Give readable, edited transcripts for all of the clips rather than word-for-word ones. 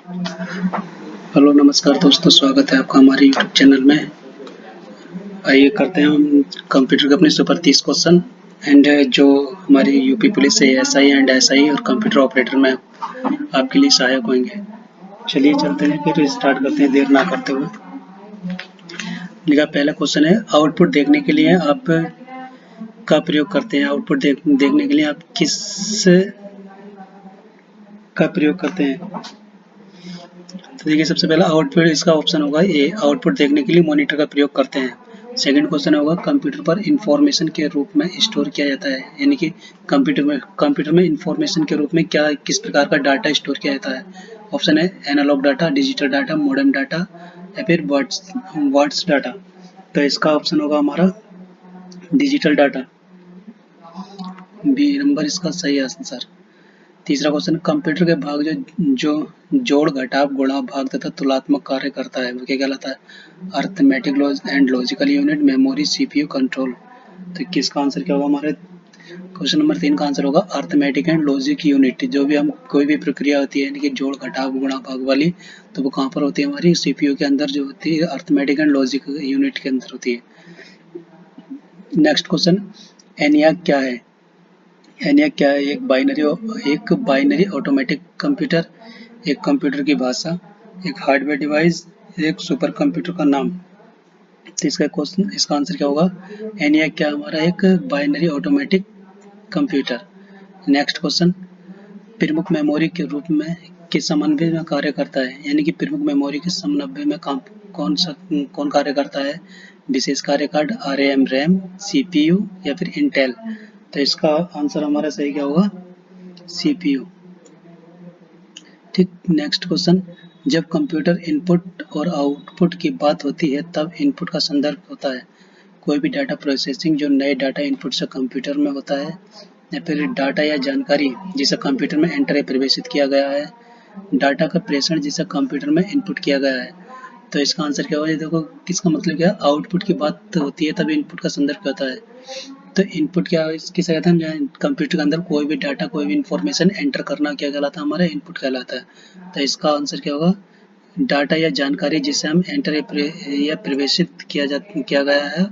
Hello नमस्कार दोस्तों, स्वागत है आपका हमारे यूट्यूब चैनल में। आइए करते हैं हम कंप्यूटर के अपने सुपर 30 क्वेश्चन एंड जो हमारी यूपी पुलिस से एसआई एंड एसआई और कंप्यूटर ऑपरेटर में आपके लिए सहायक होंगे। चलिए चलते हैं, फिर स्टार्ट करते हैं देर ना करते हुए। लिखा पहला क्वेश्चन है, आउटपुट देखने के लिए आप का प्रयोग करते हैं। आउटपुट देखने के लिए आप किस का प्रयोग करते हैं? तो देखिए, सबसे पहला आउटपुट इसका ऑप्शन होगा ए, आउटपुट देखने के लिए मॉनिटर का प्रयोग करते हैं। सेकंड क्वेश्चन होगा कंप्यूटर पर इंफॉर्मेशन के रूप में स्टोर किया जाता है, यानी कि कंप्यूटर में इंफॉर्मेशन के रूप में क्या किस प्रकार का डाटा स्टोर किया जाता है। ऑप्शन है analogue data, digital data, modem data या फिर वर्ड्स डाटा। तो इसका ऑप्शन होगा हमारा डिजिटल डाटा, बी नंबर इसका सही आंसर। तीसरा क्वेश्चन, कंप्यूटर के भाग जो जोड़, घटाव, गुणा, भाग तथा तुलनात्मक कार्य करता है वो क्या कहलाता है? Arithmetic and logical unit, memory, CPU, control. तो किसका आंसर क्या होगा? हमारे क्वेश्चन नंबर 3 का आंसर होगा अर्थमेटिक एंड लॉजिक यूनिट। जो भी हम कोई भी प्रक्रिया होती है, यानी कि जोड़, घटाव, गुणा, भाग वाली, तो वो कहाँ पर होती है? हमारी सीपीयू के अंदर जो होती है, अर्थमेटिक एंड लॉजिक यूनिट के अंदर होती है। नेक्स्ट क्वेश्चन, एनियाक क्या है? एनियाक क्या है? एक बाइनरी ऑटोमेटिक कंप्यूटर, एक कंप्यूटर की भाषा, एक हार्डवेयर डिवाइस, एक सुपर कंप्यूटर का नाम। तो इसका आंसर क्या होगा? एनियाक क्या हमारा? एक binary automatic computer. Next question, प्रमुख मेमोरी के रूप में के समन्वय में कार्य करता है, यानी कि प्रमुख मेमोरी के समन्वय में कौन कार्य करता है? विशेष कार्य कार्ड, आरएएम, रैम, सीपीयू या फिर इंटेल। तो इसका आंसर हमारा सही क्या होगा? सीपीयू। ठीक। नेक्स्ट क्वेश्चन, जब कंप्यूटर इनपुट और आउटपुट की बात होती है तब इनपुट का संदर्भ होता है कोई भी डाटा प्रोसेसिंग जो नए डाटा इनपुट से कंप्यूटर में होता है, या फिर डाटा या जानकारी जिसे कंप्यूटर में एंटर या प्रवेशित किया गया है, डाटा का प्रेषण जिसे कंप्यूटर में इनपुट किया गया है। तो इसका आंसर क्या होगा? ये देखो, किसका मतलब क्या है? आउटपुट की बात होती है तब इनपुट का संदर्भ होता है। तो इनपुट क्या किसे कहते हैं? कंप्यूटर के अंदर कोई भी डाटा, कोई भी इंफॉर्मेशन एंटर करना क्या कहलाता है? हमारा इनपुट कहलाता है। तो इसका आंसर क्या होगा? डाटा या जानकारी जिसे हम एंटर या प्रवेशित किया गया है,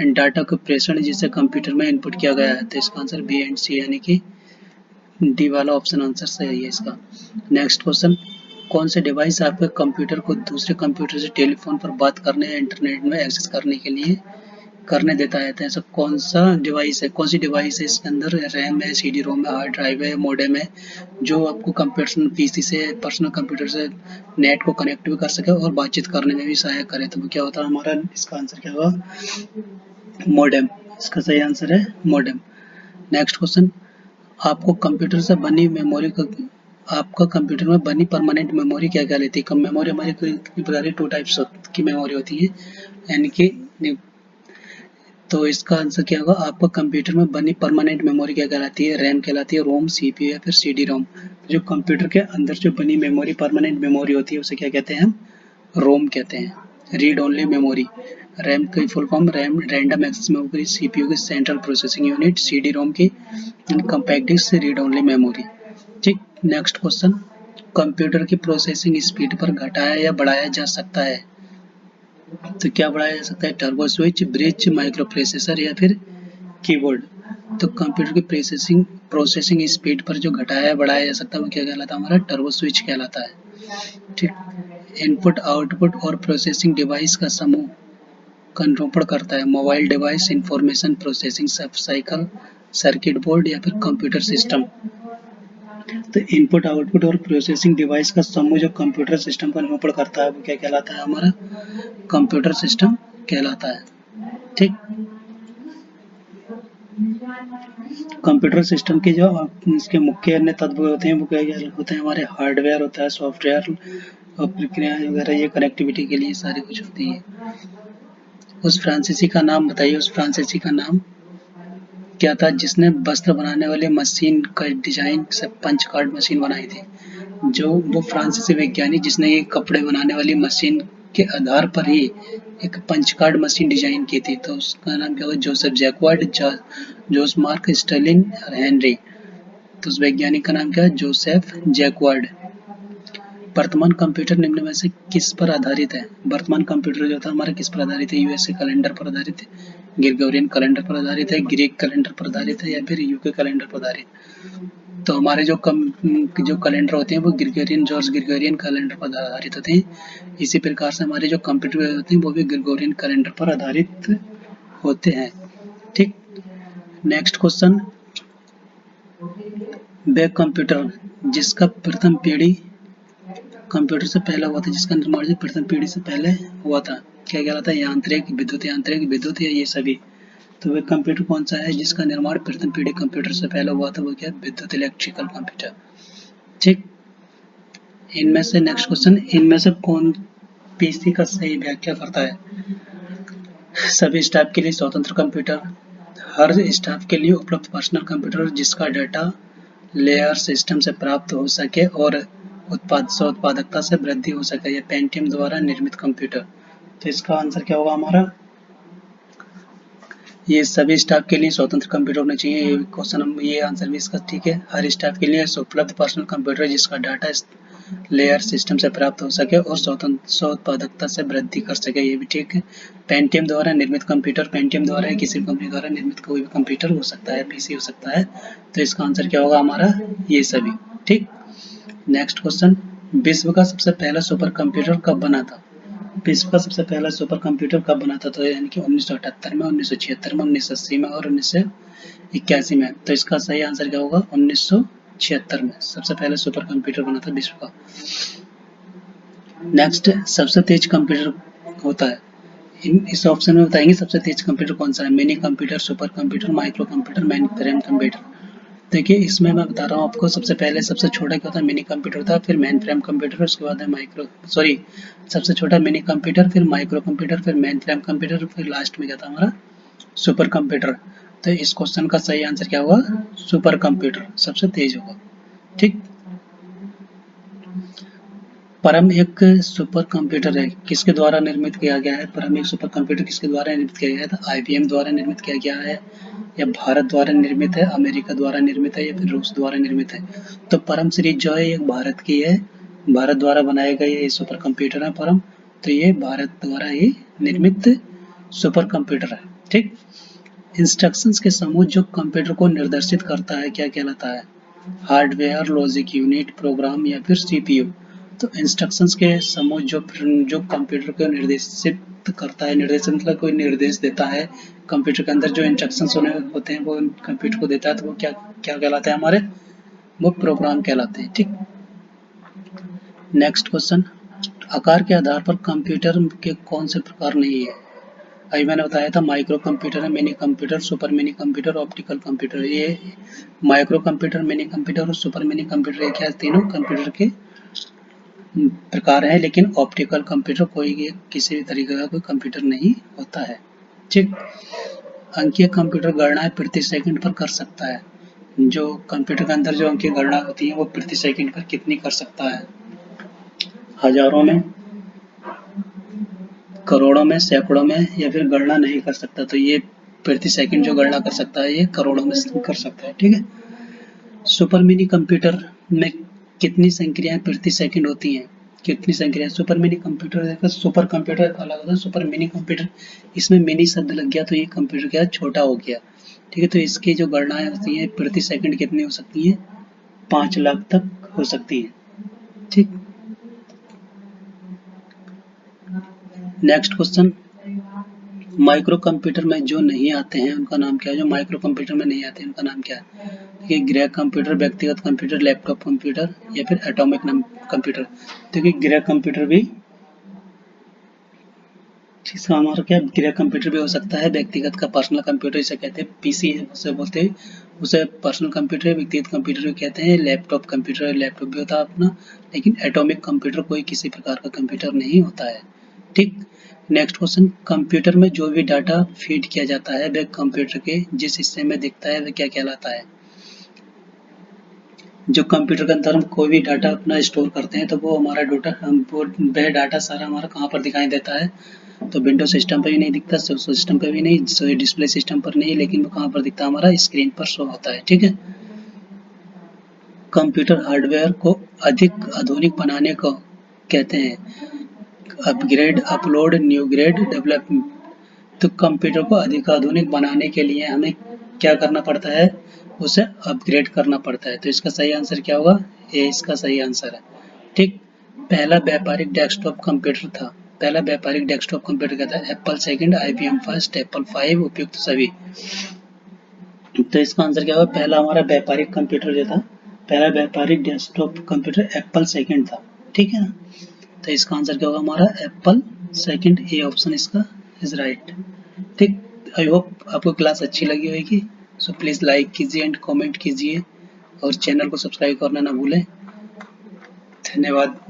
एंड डाटा को प्रेषण जिसे कंप्यूटर में इनपुट किया गया है। तो इसका आंसर बी एंड सी, यानी कि डी वाला ऑप्शन आंसर सही है इसका। नेक्स्ट क्वेश्चन, कौन से डिवाइस आपके कंप्यूटर को दूसरे कंप्यूटर से टेलीफोन पर बात करने या इंटरनेट में एक्सेस करने के लिए करने देता है? तो ऐसा कौन सा डिवाइस है, कौन सी डिवाइस है इसके अंदर? रैम है, सीडी रोम है, हार्ड ड्राइव है, मॉडेम है, जो आपको कंप्यूटर पीसी से, पर्सनल कंप्यूटर से नेट को कनेक्ट भी कर सके और बातचीत करने में भी सहायक करे। तो वो क्या होता है हमारा? इसका आंसर क्या होगा? मॉडेम। इसका सही आंसर है मॉडेम। नेक्स्ट क्वेश्चन, आपको कंप्यूटर से बनी मेमोरी का आपका कंप्यूटर में बनी परमानेंट मेमोरी क्या क्या लेती है? कम मेमोरी हमारी कितनी प्रकार की 2 टाइप्स की मेमोरी होती है, यानी कि तो इसका आंसर क्या होगा? आपका कंप्यूटर में बनी परमानेंट मेमोरी क्या कहलाती है? रैम कहलाती है, रोम, सीपीयू या फिर सीडी रोम। जो कंप्यूटर के अंदर जो बनी मेमोरी, परमानेंट मेमोरी होती है, उसे क्या कहते हैं? हम रोम कहते हैं, रीड ओनली मेमोरी। रैम की full form random access memory, CPU की central processing unit, CD ROM की compact disc, read only memory. ठीक। नेक्स्ट क्वेश्चन, कंप्यूटर की प्रोसेसिंग स्पीड पर घटाया या बढ़ाया जा सकता है? तो क्या बढ़ाया जा सकता है? Turbo switch, bridge, micro processor या फिर कीबोर्ड। तो कंप्यूटर की प्रोसेसिंग स्पीड पर जो घटाया बढ़ाया जा सकता है वो क्या कहलाता है? हमारा टर्बो स्विच कहलाता है। ठीक। इनपुट, आउटपुट और प्रोसेसिंग डिवाइस का समूह का निरूपण करता है mobile device, information processing cycle, circuit board या फिर कंप्यूटर सिस्टम। तो इनपुट, आउटपुट और प्रोसेसिंग डिवाइस का समूह जो कंप्यूटर सिस्टम का निरूपण करता है वो क्या कहलाता है? हमारा कंप्यूटर सिस्टम कहलाता है। ठीक। कंप्यूटर सिस्टम के जो इसके मुख्य अन्य तत्व होते हैं वो क्या होते हैं? हमारे हार्डवेयर होता है, सॉफ्टवेयर और प्रक्रियाएं वगैरह, ये कनेक्टिविटी के लिए सारी कुछ होती है। उस फ्रांसीसी का नाम बताइए, उस फ्रांसीसी का नाम क्या था जिसने वस्त्र बनाने वाली मशीन का डिजाइन से पंच कार्ड मशीन बनाई थी? जो वो फ्रांसीसी वैज्ञानिक जिसने ये कपड़े बनाने वाली मशीन के आधार पर ही एक पंच कार्ड मशीन डिजाइन की थी, तो उसका नाम क्या हुआ? जोसेफ जैकवार्ड, जोस मार्क स्टर्लिन और हेनरी। तो उस वैज्ञानिक का नाम क्या है? Joseph jacquard. वर्तमान कंप्यूटर निम्न में से किस पर आधारित है? वर्तमान कंप्यूटर जो था हमारा किस पर आधारित है? यूएसए कैलेंडर पर आधारित है, ग्रेगोरियन कैलेंडर पर आधारित है, ग्रीक कैलेंडर पर आधारित है या फिर यूके कैलेंडर पर आधारित। तो हमारे जो कैलेंडर होते हैं वो जॉर्ज ग्रेगोरियन कैलेंडर पर आधारित होते हैं। इसी प्रकार से हमारे जो कंप्यूटर होते हैं वो भी ग्रेगोरियन कैलेंडर पर आधारित होते हैं। ठीक, नेक्स्ट क्वेश्चन, वह कंप्यूटर जिसका प्रथम पीढ़ी कंप्यूटर से पहले हुआ था, जिसका निर्माण जो प्रथम पीढ़ी से पहले हुआ था, क्या कहलाता है? यांत्रिक, विद्युत या ये सभी। तो वह कंप्यूटर कौन सा है जिसका निर्माण प्रथम पीढ़ी कंप्यूटर से पहले हुआ था? वो क्या? विद्युत इलेक्ट्रिकल कंप्यूटर। ठीक, इनमें से नेक्स्ट क्वेश्चन, इनमें से कौन पीसी का सही व्याख्या करता है? सभी स्टाफ के लिए स्वतंत्र कंप्यूटर, हर स्टाफ के लिए उपलब्ध पर्सनल कंप्यूटर जिसका डाटा लेयर सिस्टम से प्राप्त हो सके और उत्पादकता से वृद्धि हो सके, या पेंटियम द्वारा निर्मित कंप्यूटर। तो इसका आंसर क्या होगा हमारा? ये सभी स्टाफ के लिए स्वतंत्र कंप्यूटर होना चाहिए। ये क्वेश्चन, ये आंसर भी इसका ठीक है। हर स्टाफ के लिए उपलब्ध पर्सनल कंप्यूटर जिसका डाटा लेयर सिस्टम से प्राप्त हो सके और उत्पादकता से वृद्धि कर सके, ये भी ठीक है। पेंटियम द्वारा निर्मित कंप्यूटर, पेंटियम द्वारा या किसी कंपनी द्वारा निर्मित कोई भी कंप्यूटर हो सकता है, पीसी हो सकता है। तो इसका आंसर क्या होगा हमारा? ये सभी। ठीक, नेक्स्ट क्वेश्चन, विश्व का सबसे पहला सुपर कंप्यूटर कब बना था? विश्व का सबसे पहला सुपर कंप्यूटर कब बना था? तो यानी कि 1978 में, 1976 में, 1980 में और 1981 में। तो इसका सही आंसर क्या होगा? 1976 में सबसे पहले सुपर कंप्यूटर बना था विश्व का। नेक्स्ट, सबसे तेज कंप्यूटर होता है, इस ऑप्शन में बताएंगे सबसे तेज कंप्यूटर कौन सा है? Mini computer, super computer, micro computer, main frame computer. देखिए, इसमें मैं बता रहा हूँ आपको, सबसे पहले सबसे छोटा क्या था? मिनी कंप्यूटर था, फिर मेन फ्रेम कंप्यूटर, उसके बाद है सबसे छोटा मिनी कंप्यूटर, फिर माइक्रो कंप्यूटर, फिर मेन फ्रेम कंप्यूटर, फिर लास्ट में क्या था हमारा? Super computer. तो इस क्वेश्चन का सही आंसर क्या होगा? सुपर कंप्यूटर सबसे तेज होगा। ठीक, परम एक सुपर कंप्यूटर है, किसके द्वारा निर्मित किया गया है? परम एक सुपर कंप्यूटर किसके द्वारा निर्मित किया गया था? IBM द्वारा निर्मित किया गया है, या भारत द्वारा निर्मित है, अमेरिका द्वारा निर्मित है, या फिर रूस द्वारा निर्मित है? तो परम सीरीज जो है ये भारत की है, भारत द्वारा बनाया गया ये सुपर कंप्यूटर है परम। तो ये भारत द्वारा ही निर्मित सुपर कंप्यूटर है। ठीक, इंस्ट्रक्शंस के समूह जो कंप्यूटर को निर्देशित करता है क्या कहलाता है? हार्डवेयर, लॉजिक यूनिट, प्रोग्राम या फिर CPU। तो इंस्ट्रक्शंस के समूह जो कंप्यूटर को निर्देशित करता है, निर्देशन मतलब कोई निर्देश देता है, कंप्यूटर के अंदर जो इंस्ट्रक्शंस होते हैं वो कंप्यूटर को देता है, तो वो क्या क्या कहलाते हैं हमारे? वो प्रोग्राम कहलाते हैं। ठीक, नेक्स्ट क्वेश्चन, आकार के आधार पर कंप्यूटर के कौन से प्रकार नहीं है? अभी मैंने बताया था माइक्रो कंप्यूटर है, mini computer, super mini computer, optical computer. ये माइक्रो कंप्यूटर, मिनी कंप्यूटर और सुपर मिनी कंप्यूटर, ये क्या तीनों कंप्यूटर के प्रकार है, लेकिन ऑप्टिकल कंप्यूटर कोई किसी भी तरीके का कोई कंप्यूटर नहीं होता है। ठीक, अंकीय कंप्यूटर गणनाएं प्रति सेकंड पर कर सकता है। जो कंप्यूटर के अंदर जो अंकीय गणना होती है वो प्रति सेकंड पर कितनी कर सकता है? हजारों में, करोड़ों में, सैकड़ों में, या फिर गणना नहीं कर सकता? तो ये प्रति सेकंड जो गणना कर सकता है ये करोड़ों में कर सकता है। ठीक है, सुपर मिनी कंप्यूटर में कितनी संक्रियाएं प्रति सेकंड होती हैं? कितनी संक्रियाएं? सुपर मिनी कंप्यूटर देखो, सुपर कंप्यूटर अलग होता है, सुपर मिनी कंप्यूटर, इसमें मिनी शब्द लग गया तो ये कंप्यूटर क्या छोटा हो गया। ठीक है, तो इसकी जो गणनाएं होती हैं प्रति सेकंड कितनी हो सकती हैं? 5 लाख तक हो सकती है। ठीक, नेक्स्ट क्वेश्चन, माइक्रो कंप्यूटर में जो नहीं आते हैं उनका नाम क्या है? जो माइक्रो कंप्यूटर में नहीं आते हैं उनका नाम क्या है? देखिए, गृह कंप्यूटर, व्यक्तिगत कंप्यूटर, लैपटॉप कंप्यूटर या फिर एटॉमिक कंप्यूटर। देखिए, गृह कंप्यूटर भी इसका हमारा क्या, गृह कंप्यूटर भी हो सकता है, व्यक्तिगत का पर्सनल कंप्यूटर इसे कहते हैं, पीसी उसे बोलते हैं, उसे पर्सनल कंप्यूटर, व्यक्तिगत कंप्यूटर भी कहते हैं, लैपटॉप कंप्यूटर, लैपटॉप भी होता है अपना, लेकिन एटॉमिक कंप्यूटर कोई किसी प्रकार का कंप्यूटर नहीं होता है। ठीक, नेक्स्ट क्वेश्चन, कंप्यूटर में जो भी डाटा फीड किया जाता है वह कंप्यूटर के जिस हिस्से में दिखता है वह क्या कहलाता है? जो कंप्यूटर के अंदर हम कोई भी डाटा अपना स्टोर करते हैं तो वो हमारा वह डाटा सारा हमारा कहाँ पर दिखाई देता है? तो विंडो सिस्टम पर भी नहीं दिखता, सिस्टम पर भी नहीं, डिस्प्ले सिस्टम पर नहीं, लेकिन वो कहाँ पर दिखता है? हमारा स्क्रीन पर शो होता है। ठीक है, कंप्यूटर हार्डवेयर को अधिक आधुनिक बनाने को कहते हैं। Upgrade, upload, new grade, development. तो कंप्यूटर को अधिक आधुनिक बनाने के लिए हमें क्या करना पड़ता है, उसे अपग्रेड करना पड़ता है। तो इसका सही आंसर क्या होगा, ये इसका सही आंसर है। ठीक, पहला व्यापारिक डेस्कटॉप कंप्यूटर था। पहला व्यापारिक डेस्कटॉप कंप्यूटर क्या था, Apple second, IBM first, Apple 5, उपयुक्त सभी। तो इसका आंसर क्या होगा, पहला हमारा व्यापारिक कंप्यूटर जो था, पहला व्यापारिक डेस्कटॉप कंप्यूटर एप्पल सेकंड था। ठीक है ना, तो इसका आंसर क्या होगा हमारा, एप्पल सेकंड, ए ऑप्शन इसका इज राइट। ठीक, आई होप आपको क्लास अच्छी लगी होगी। सो प्लीज़ लाइक कीजिए एंड कमेंट कीजिए और चैनल को सब्सक्राइब करना ना भूलें। धन्यवाद।